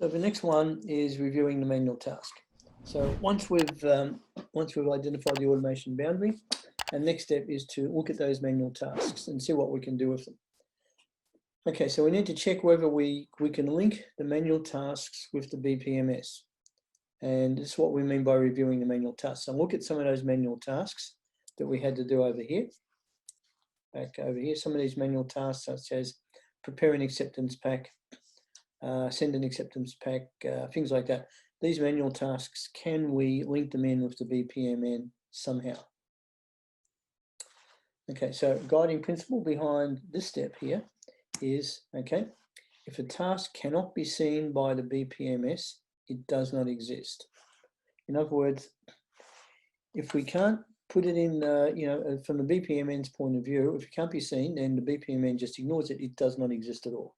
So the next one is reviewing the manual task. So once we've identified the automation boundary, the next step is to look at those manual tasks and see what we can do with them. Okay, so we need to check whether we can link the manual tasks with the BPMS. And this is what we mean by reviewing the manual tasks. So look at some of those manual tasks that we had to do over here. Back over here, some of these manual tasks such as prepare an acceptance pack, send an acceptance pack, things like that. These manual tasks, can we link them in with the BPMN somehow? Okay, so guiding principle behind this step here is, okay, if a task cannot be seen by the BPMS, it does not exist. In other words, if we can't put it in, from the BPMN's point of view, if it can't be seen, then the BPMN just ignores it. It does not exist at all.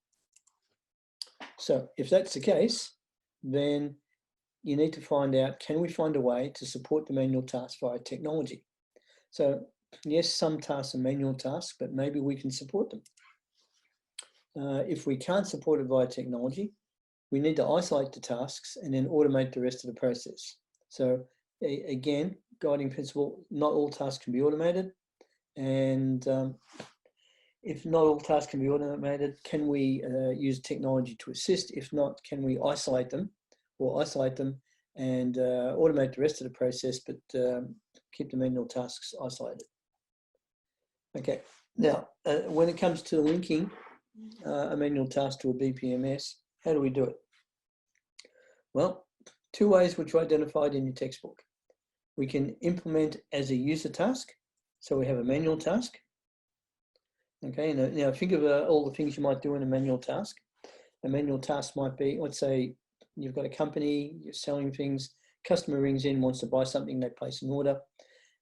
So if that's the case, then you need to find out, can we find a way to support the manual tasks via technology? So yes, some tasks are manual tasks, but maybe we can support them. If we can't support it via technology, we need to isolate the tasks and then automate the rest of the process. So again, guiding principle, not all tasks can be automated. And if not all tasks can be automated, can we use technology to assist? If not, can we isolate them and automate the rest of the process, but keep the manual tasks isolated? Okay, now when it comes to linking a manual task to a BPMS, how do we do it? Well, two ways which are identified in your textbook. We can implement as a user task. So we have a manual task. Okay, now think of all the things you might do in a manual task. A manual task might be, let's say you've got a company, you're selling things, customer rings in, wants to buy something, they place an order.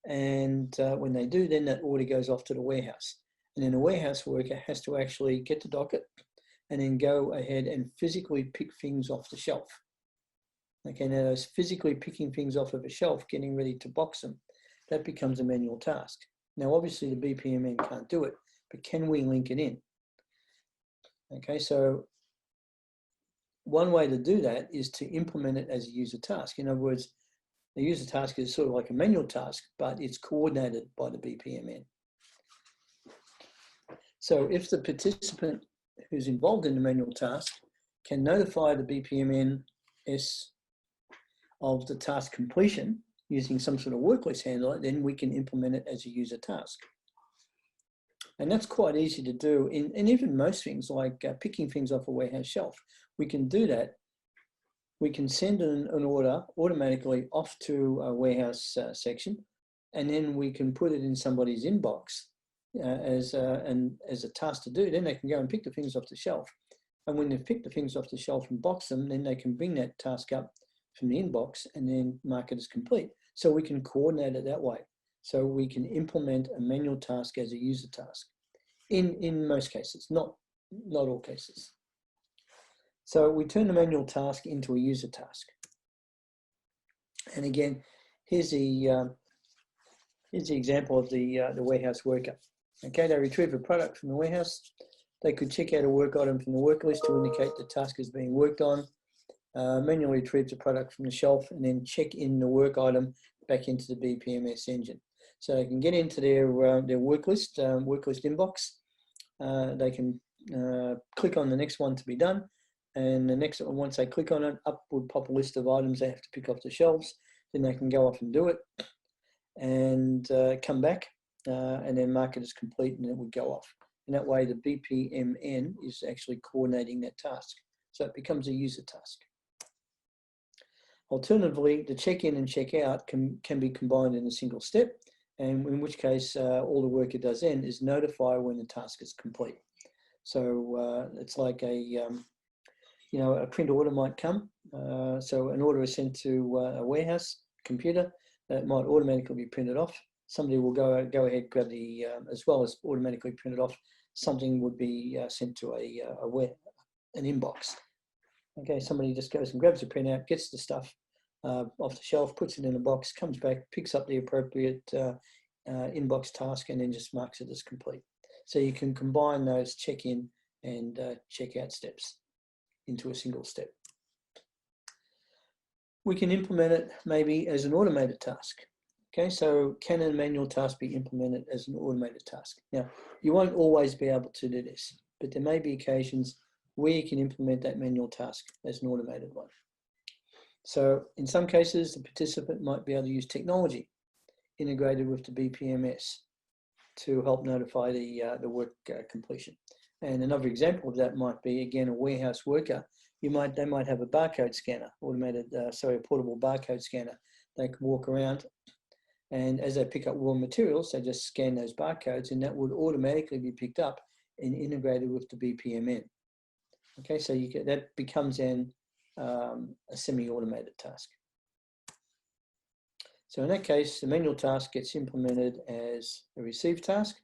And when they do, then that order goes off to the warehouse. And then the warehouse worker has to actually get the docket and then go ahead and physically pick things off the shelf. Okay, now those physically picking things off of a shelf, getting ready to box them, that becomes a manual task. Now, obviously the BPMN can't do it, but can we link it in? Okay, so one way to do that is to implement it as a user task. In other words, a user task is sort of like a manual task, but it's coordinated by the BPMN. So if the participant who's involved in the manual task can notify the BPMNS of the task completion using some sort of work list handler, then we can implement it as a user task. And that's quite easy to do in even most things like picking things off a warehouse shelf. We can do that. We can send an order automatically off to a warehouse section, and then we can put it in somebody's inbox as a task to do. Then they can go and pick the things off the shelf. And when they've picked the things off the shelf and box them, then they can bring that task up from the inbox and then mark it as complete. So we can coordinate it that way. So we can implement a manual task as a user task in most cases, not all cases. So we turn the manual task into a user task. And again, here's the example of the warehouse worker. Okay, they retrieve a product from the warehouse. They could check out a work item from the work list to indicate the task is being worked on. Manually retrieve the product from the shelf and then check in the work item back into the BPMS engine. So they can get into their work list inbox. They can click on the next one to be done. And the next one, once they click on it, up would pop a list of items they have to pick off the shelves. Then they can go off and do it and come back and then mark it as complete, and it would go off. And that way the BPMN is actually coordinating that task. So it becomes a user task. Alternatively, the check-in and check-out can be combined in a single step, and in which case all the worker does then is notify when the task is complete. So it's like a print order might come. So an order is sent to a warehouse computer that might automatically be printed off. Somebody will go ahead, grab the, as well as automatically printed off, something would be sent to an inbox. Okay, somebody just goes and grabs a printout, gets the stuff off the shelf, puts it in a box, comes back, picks up the appropriate inbox task, and then just marks it as complete. So you can combine those check-in and check-out steps into a single step. we can implement it maybe as an automated task. Okay, so can a manual task be implemented as an automated task? Now, you won't always be able to do this, but there may be occasions where you can implement that manual task as an automated one. So in some cases, the participant might be able to use technology integrated with the BPMS to help notify the work completion. And another example of that might be, again, a warehouse worker. They might have a barcode scanner, a portable barcode scanner. They can walk around, and as they pick up raw materials, they just scan those barcodes, and that would automatically be picked up and integrated with the BPMN. Okay, so that becomes a semi-automated task. So in that case, the manual task gets implemented as a receive task,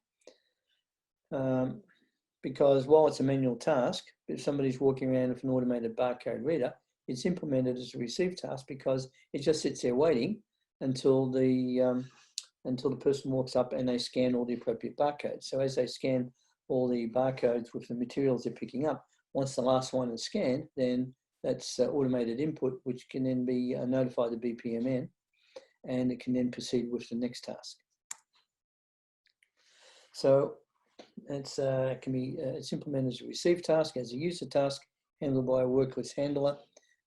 because while it's a manual task, if somebody's walking around with an automated barcode reader, it's implemented as a receive task because it just sits there waiting until the person walks up and they scan all the appropriate barcodes. So as they scan all the barcodes with the materials they're picking up, once the last one is scanned, then that's automated input, which can then be notified the BPMN, and it can then proceed with the next task. So it's implemented as a receive task, as a user task, handled by a workless handler,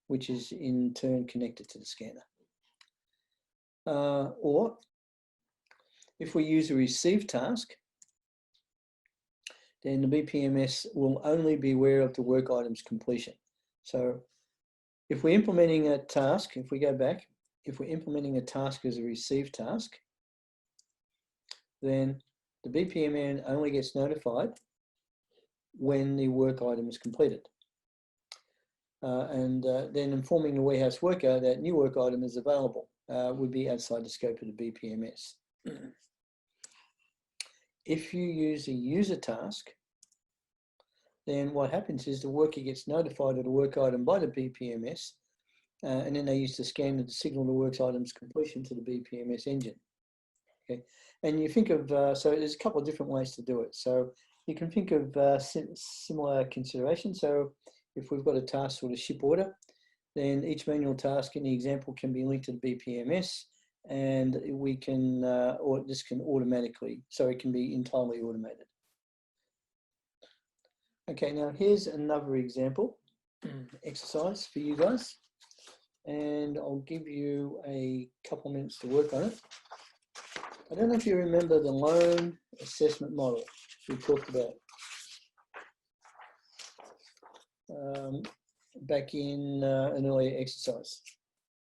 which is in turn connected to the scanner. Or if we use a receive task, then the BPMS will only be aware of the work item's completion. So if we're implementing a task, if we go back, if we're implementing a task as a receive task, then the BPMN only gets notified when the work item is completed. Then informing the warehouse worker that new work item is available would be outside the scope of the BPMS. If you use a user task, then what happens is the worker gets notified of the work item by the BPMS, and then they use the scanner to signal the work item's completion to the BPMS engine. Okay, and you think of, so there's a couple of different ways to do it. So you can think of similar considerations. So if we've got a task sort of ship order, then each manual task in the example can be linked to the BPMS, and we can, or this can automatically, so it can be entirely automated. Okay, now here's another example exercise for you guys, and I'll give you a couple of minutes to work on it. I don't know if you remember the loan assessment model we talked about back in an earlier exercise.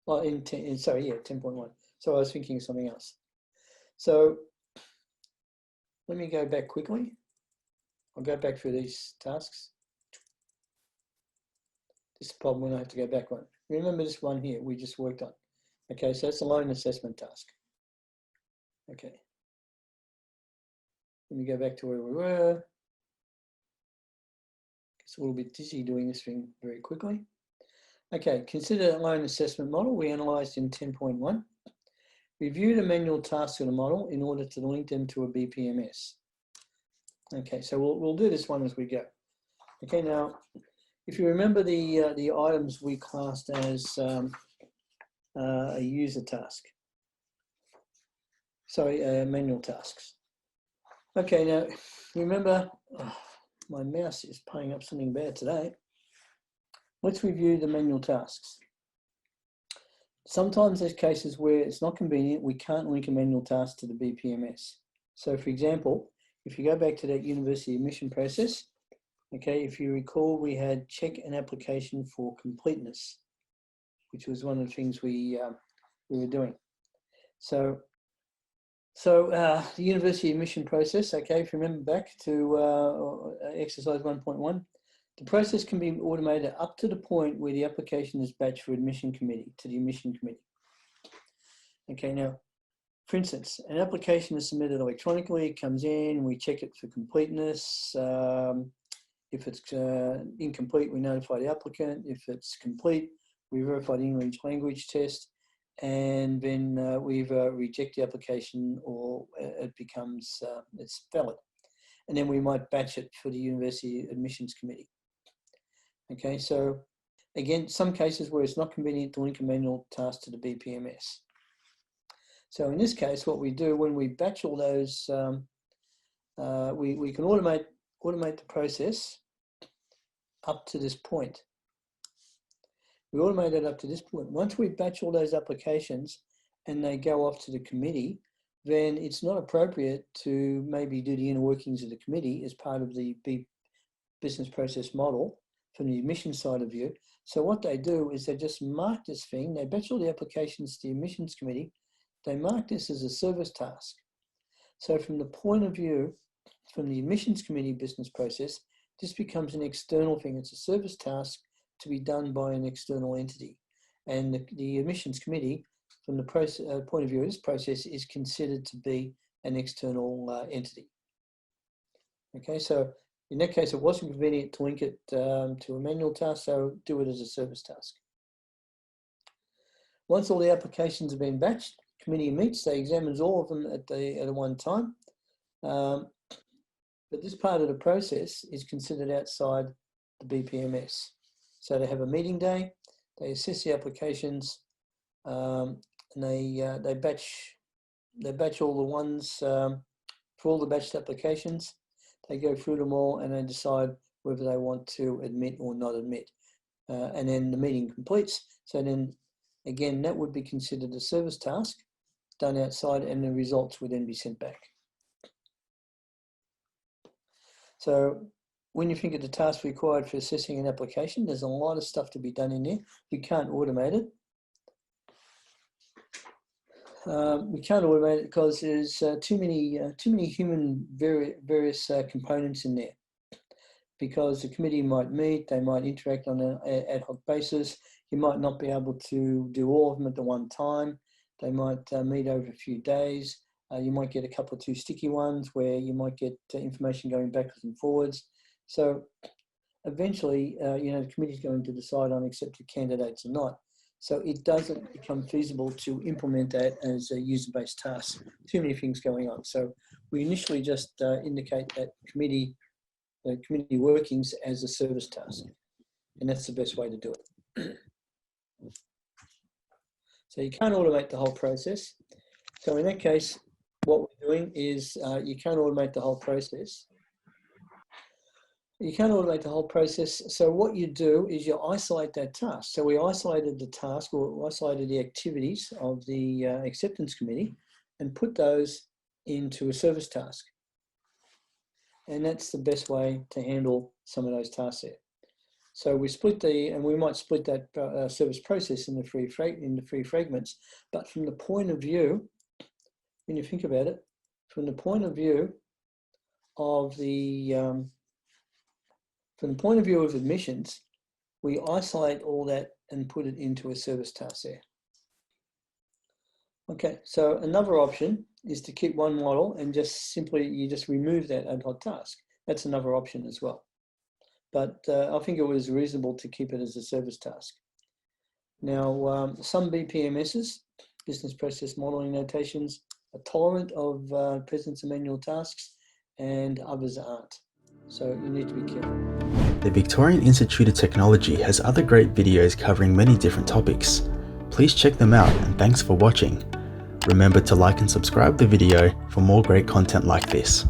Oh, 10.1. So I was thinking of something else. So let me go back quickly. I'll go back through these tasks. This is the problem when I have to go back one. Remember this one here we just worked on. Okay, so it's a loan assessment task. Okay. Let me go back to where we were. It's a little bit dizzy doing this thing very quickly. Okay, consider a loan assessment model we analysed in 10.1. Review the manual tasks of the model in order to link them to a BPMS. Okay, so we'll do this one as we go. Okay, now, if you remember the items we classed as a user task. Sorry, manual tasks. Okay, now, remember, my mouse is playing up something bad today. Let's review the manual tasks. Sometimes there's cases where it's not convenient, we can't link a manual task to the BPMS. So for example, if you go back to that university admission process, okay, if you recall, we had check an application for completeness, which was one of the things we were doing. So the university admission process, okay, if you remember back to exercise 1.1, the process can be automated up to the point where the application is batched for admission committee, to the admission committee. Okay, now, for instance, an application is submitted electronically, it comes in, we check it for completeness. If it's incomplete, we notify the applicant. If it's complete, we verify the English language test, and then we either reject the application or it becomes, it's valid. And then we might batch it for the university admissions committee. Okay, so again, some cases where it's not convenient to link a manual task to the BPMS. So in this case, what we do when we batch all those, we can automate the process up to this point. We automate it up to this point. Once we batch all those applications and they go off to the committee, then it's not appropriate to maybe do the inner workings of the committee as part of the business process model from the admissions side of view. So what they do is they just mark this thing, they batch all the applications to the admissions committee, they mark this as a service task. So from the point of view, from the admissions committee business process, this becomes an external thing. It's a service task to be done by an external entity. And the admissions committee, from the point of view of this process, is considered to be an external entity. Okay, so in that case, it wasn't convenient to link it to a manual task, so do it as a service task. Once all the applications have been batched, committee meets, they examines all of them at one time. But this part of the process is considered outside the BPMS. So they have a meeting day, they assess the applications, and they batch all the ones for all the batched applications. They go through them all and they decide whether they want to admit or not admit. And then the meeting completes. So then again, that would be considered a service task done outside, and the results would then be sent back. So when you think of the tasks required for assessing an application, there's a lot of stuff to be done in there. We can't automate it. We can't automate it because there's too many human various components in there. Because the committee might meet, they might interact on an ad hoc basis. You might not be able to do all of them at the one time. They might meet over a few days. You might get a couple of two sticky ones where you might get information going backwards and forwards. So eventually, the committee is going to decide on accepted candidates or not. So it doesn't become feasible to implement that as a user-based task. Too many things going on. So we initially just indicate that committee workings as a service task, and that's the best way to do it. So you can't automate the whole process. So in that case, what we're doing is you can't automate the whole process. You can't automate the whole process. So what you do is you isolate that task. So we isolated the task, or isolated the activities of the acceptance committee and put those into a service task. And that's the best way to handle some of those tasks there. So we split and we might split that service process into three fragments. But from the point of view, when you think about it, from the point of view of admissions, we isolate all that and put it into a service task there. Okay, so another option is to keep one model and you just remove that ad hoc task. That's another option as well. But I think it was reasonable to keep it as a service task. Now, some BPMSs, business process modeling notations, are tolerant of presence of manual tasks, and others aren't. So you need to be careful. The Victorian Institute of Technology has other great videos covering many different topics. Please check them out, and thanks for watching. Remember to like and subscribe the video for more great content like this.